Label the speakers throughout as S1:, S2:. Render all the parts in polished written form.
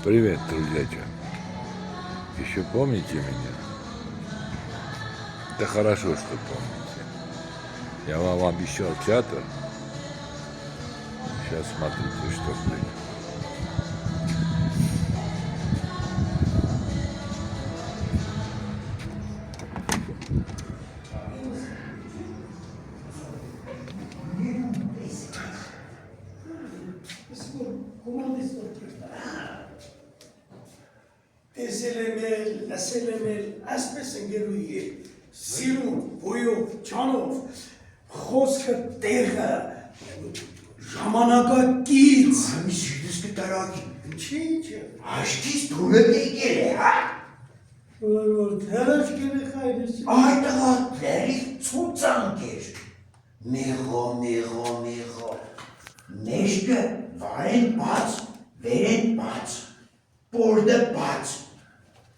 S1: Привет, друзья. Еще помните меня? Это хорошо, что помните. Я вам обещал театр. Сейчас смотрите, что будет.
S2: Տեսել եմ այսպես ընկերուի սիրուն, բույով, չանով, խոսքը տեղը, ժամանակակից։
S3: Ամի սիրուս կտարակի։
S2: Ինչ է։
S3: Աշկից դուրը դեկել է, հա։
S2: Որ թերաշ կերեխայրս։
S3: Այ տղա լերիվ ծուծանք էր։ Մեղո։ Մեջքը վարեն բաց, վերեն բաց, պորդը բաց։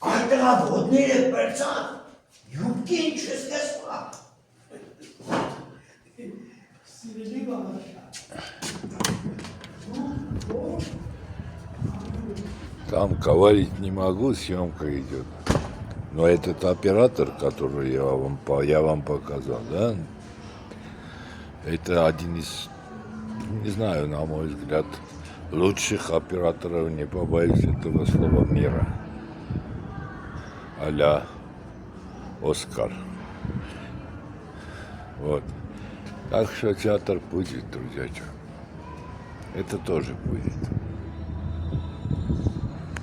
S3: Այ տղա ոտները պրծան, յուբկին չսկսվա։
S2: Սիրելի բաղաշա։
S1: Там говорить не могу, съемка идет. Но этот оператор, который я вам показал, да, это один из, не знаю, на мой взгляд, лучших операторов, не побоюсь этого слова, мира. А-ля Оскар. Вот. Так что театр будет, друзья. Это тоже будет.